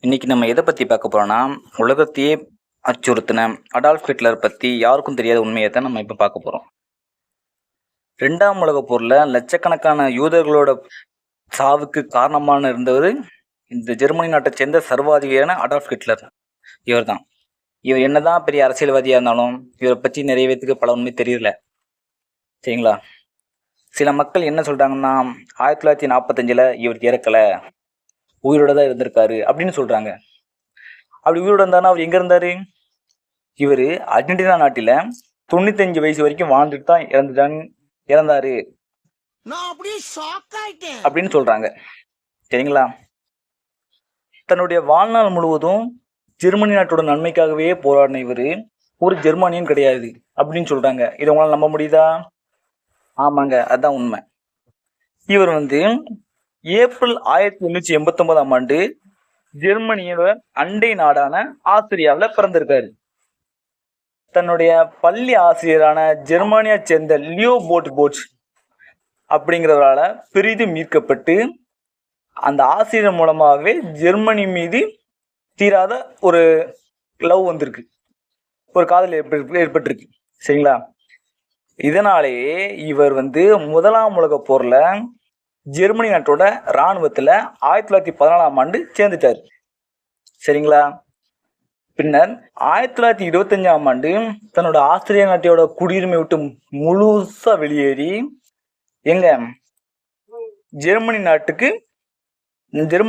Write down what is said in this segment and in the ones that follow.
இன்னைக்கு நம்ம எதை பற்றி பார்க்க போகிறோன்னா, உலகத்தையே அச்சுறுத்தின அடால்ஃப் ஹிட்லர் பற்றி யாருக்கும் தெரியாத உண்மையை தான் நம்ம இப்போ பார்க்க போகிறோம். 2ஆம் உலகப் போரில் லட்சக்கணக்கான யூதர்களோட சாவுக்கு காரணமான இருந்தவர் இந்த ஜெர்மனி நாட்டைச் சேர்ந்த சர்வாதிகாரியான அடால்ஃப் ஹிட்லர். இவர் தான். இவர் என்னதான் பெரிய அரசியல்வாதியாக இருந்தாலும் இவரை பற்றி நிறைய பேத்துக்கு பல உண்மை தெரியல. சரிங்களா? சில மக்கள் என்ன சொல்கிறாங்கன்னா, 1945 இவர் இறக்கலை, உயிரோட தான் இருந்திருக்காரு அப்படின்னு சொல்கிறாங்க. அப்படி உயிரோட இருந்தாருன்னா அவர் எங்கே இருந்தார்? இவர் அர்ஜென்டினா நாட்டில் 95 வயசு வரைக்கும் வாழ்ந்துட்டு தான் இறந்தாரு அப்படின்னு சொல்கிறாங்க. சரிங்களா? தன்னுடைய வாழ்நாள் முழுவதும் ஜெர்மனி நாட்டோட நன்மைக்காகவே போராடின இவர் ஒரு ஜெர்மானியன் கிடையாது அப்படின்னு சொல்கிறாங்க. இதை உங்களால் நம்ப முடியுதா? ஆமாங்க, அதுதான் உண்மை. இவர் ஏப்ரல் 1889 ஜெர்மனியோட அண்டை நாடான ஆஸ்திரியாவில் பிறந்திருக்காரு. தன்னுடைய பள்ளி ஆசிரியரான ஜெர்மானியை சேர்ந்த லியோபோல்ட் போட்ஸ் அப்படிங்கிறவரால் பெரிதும் ஈர்க்கப்பட்டு அந்த ஆசிரியர் மூலமாகவே ஜெர்மனி மீது தீராத ஒரு லவ் வந்திருக்கு, ஒரு காதல் ஏற்பட்டிருக்கு. சரிங்களா? இதனாலேயே இவர் 1ஆம் உலக போரில் ஜெர்மனி நாட்டோட இராணுவத்தில் 1914 சேர்ந்துட்டார். சரிங்களா? பின்னர் 1925 தன்னோட ஆஸ்திரிய நாட்டோட குடியுரிமை விட்டு முழுசா வெளியேறி ஜெர்மனி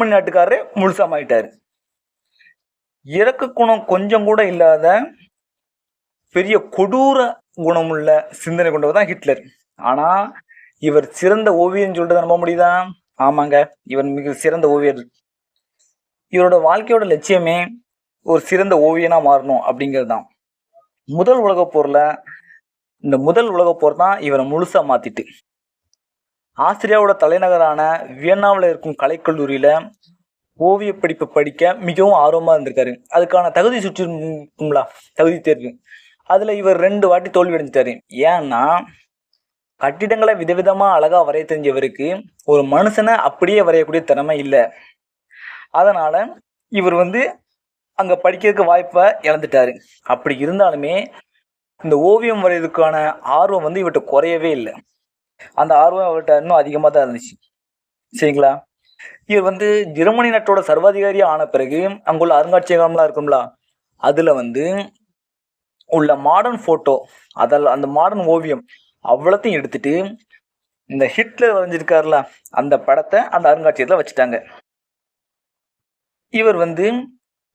நாட்டுக்காரரே முழுசா மாறிட்டார். இறக்க குணம் கொஞ்சம் கூட இல்லாத பெரிய கொடூர குணமுள்ள சிந்தனை கொண்டவர் தான் ஹிட்லர். ஆனா இவர் சிறந்த ஓவியன்னு சொல்லிட்டு நம்ப முடியுதா? ஆமாங்க, இவர் மிக சிறந்த ஓவியர். இவரோட வாழ்க்கையோட லட்சியமே ஒரு சிறந்த ஓவியனா மாறணும் அப்படிங்கிறது தான். முதல் உலகப் போர் தான் இவரை முழுசா மாத்திட்டு ஆஸ்திரியாவோட தலைநகரான வியன்னாவில் இருக்கும் கலைக்கல்லூரியில ஓவிய படிப்பு படிக்க மிகவும் ஆர்வமா இருந்திருக்காரு. அதுக்கான தகுதி தேர்வு, அதுல இவர் 2 வாட்டி தோல்வி அடைஞ்சிட்டாரு. ஏன்னா கட்டிடங்களை விதவிதமா அழகா வரைய தெரிஞ்சவருக்கு ஒரு மனுஷனை அப்படியே வரையக்கூடிய திறமை இல்லை. அதனால இவர் அங்க படிக்கிறதுக்கு வாய்ப்பை இழந்துட்டாரு. அப்படி இருந்தாலுமே இந்த ஓவியம் வரைகிறதுக்கான ஆர்வம் இவர்கிட்ட குறையவே இல்லை. அந்த ஆர்வம் அவர்கிட்ட இன்னும் அதிகமாக தான் இருந்துச்சு. சரிங்களா? இவர் ஜெர்மனி நாட்டோட சர்வாதிகாரியா ஆன பிறகு அங்குள்ள அருங்காட்சியகம்லாம் இருக்கும்ல, அதுல உள்ள மாடர்ன் போட்டோ, அந்த மாடர்ன் ஓவியம் அவ்வளோத்தையும் எடுத்துட்டு இந்த ஹிட்லர் வரைஞ்சிருக்காருல அந்த படத்தை அந்த அருங்காட்சியகத்தில் வச்சுட்டாங்க. இவர்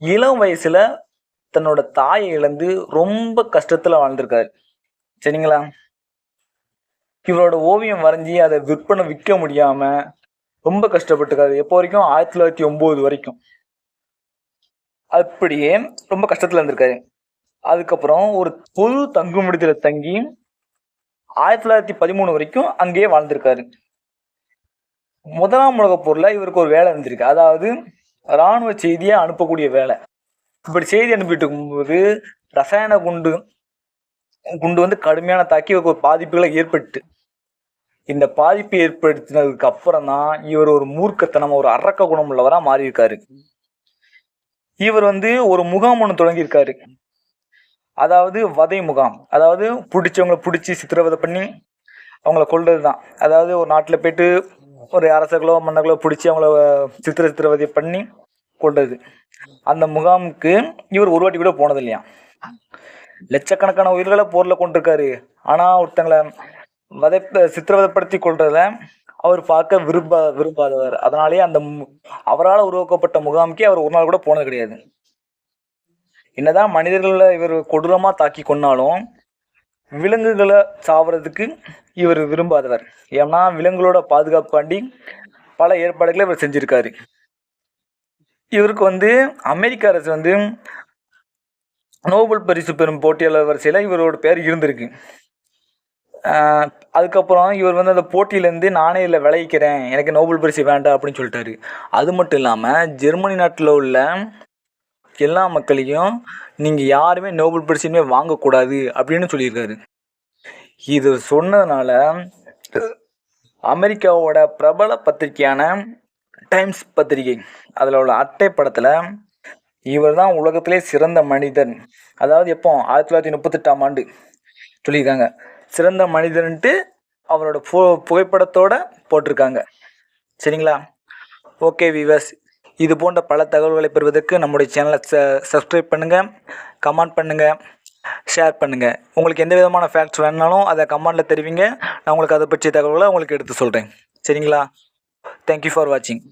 இளம் வயசுல தன்னோட தாயை இழந்து ரொம்ப கஷ்டத்துல வாழ்ந்திருக்காரு. சரிங்களா? இவரோட ஓவியம் வரைஞ்சி அதை விற்க முடியாம ரொம்ப கஷ்டப்பட்டுருக்காரு. எப்போ வரைக்கும்? 1909 வரைக்கும் அப்படியே ரொம்ப கஷ்டத்துல இருந்திருக்காரு. அதுக்கப்புறம் ஒரு பொது தங்குமிடத்துல தங்கி 1913 வரைக்கும் அங்கேயே வாழ்ந்திருக்காரு. 1ஆம் உலக போர்ல இவருக்கு ஒரு வேலை இருந்திருக்கு, அதாவது இராணுவ செய்தியை அனுப்பக்கூடிய வேலை. இப்படி செய்தி அனுப்பிட்டு இருக்கும்போது ரசாயன குண்டு கடுமையான தாக்கி இவருக்கு ஒரு பாதிப்புகளை ஏற்பட்டு, இந்த பாதிப்பு ஏற்படுத்தினதுக்கு அப்புறம் தான் இவர் ஒரு மூர்க்கத்தனம், ஒரு அரக்க குணம் உள்ளவரா மாறி இருக்காரு. இவர் ஒரு முகாம் ஒன்று தொடங்கியிருக்காரு, அதாவது வதை முகாம். அதாவது பிடிச்சவங்களை பிடிச்சி சித்திரவதை பண்ணி அவங்கள கொள்வது தான். அதாவது ஒரு நாட்டில் போயிட்டு ஒரு அரசர்களோ மன்னர்களோ பிடிச்சி அவங்கள சித்திரவதை பண்ணி கொள்வது. அந்த முகாமுக்கு இவர் ஒரு வாட்டி கூட போனது இல்லையா. லட்சக்கணக்கான உயிர்களை போரில் கொண்டிருக்காரு. ஆனால் ஒருத்தங்களை சித்திரவதைப்படுத்தி கொள்றத அவர் பார்க்க விரும்பாதவர். அதனாலேயே அவரால் உருவாக்கப்பட்ட முகாமுக்கே அவர் ஒரு நாள் கூட போனது கிடையாது. என்னதான் மனிதர்களை இவர் கொடூரமா தாக்கி கொண்டாலும் விலங்குகளை சாவறதுக்கு இவர் விரும்பாதவர். ஏன்னா விலங்குகளோட பாதுகாப்பாண்டி பல ஏற்பாடுகளை இவர் செஞ்சிருக்காரு. இவருக்கு அமெரிக்க அரசு நோபல் பரிசு பெறும் போட்டியாளர் வரிசையில் இவரோட பேர் இருந்திருக்கு. அதுக்கப்புறம் இவர் அந்த போட்டியிலேருந்து நானே இல்லை விளைவிக்கிறேன், எனக்கு நோபல் பரிசு வேண்டாம் அப்படின்னு சொல்லிட்டாரு. அது மட்டும் இல்லாமல் ஜெர்மனி நாட்டில் உள்ள எல்லா மக்களையும் நீங்கள் யாருமே நோபல் பரிசுமே வாங்கக்கூடாது அப்படின்னு சொல்லியிருக்காரு. இது சொன்னதுனால அமெரிக்காவோட பிரபல பத்திரிகையான டைம்ஸ் பத்திரிகை அதில் உள்ள அட்டை படத்தில் இவர் தான் உலகத்திலே சிறந்த மனிதன், அதாவது எப்போ 1938ஆம் ஆண்டு சொல்லியிருக்காங்க. சிறந்த மனிதன்ட்டு அவரோட புகைப்படத்தோடு போட்டிருக்காங்க. சரிங்களா? ஓகே வீவர்ஸ், இது போன்ற பல தகவல்களை பெறுவதற்கு நம்முடைய சேனலை சப்ஸ்கிரைப் பண்ணுங்கள், கமெண்ட் பண்ணுங்கள், ஷேர் பண்ணுங்கள். உங்களுக்கு எந்த விதமான ஃபேக்ட்ஸ் வேணுனாலும் அதை கமெண்டில் தெரிவிங்க. நான் உங்களுக்கு அதை பற்றிய தகவல்களை உங்களுக்கு எடுத்து சொல்கிறேன். சரிங்களா? தேங்க்யூ ஃபார் வாட்சிங்.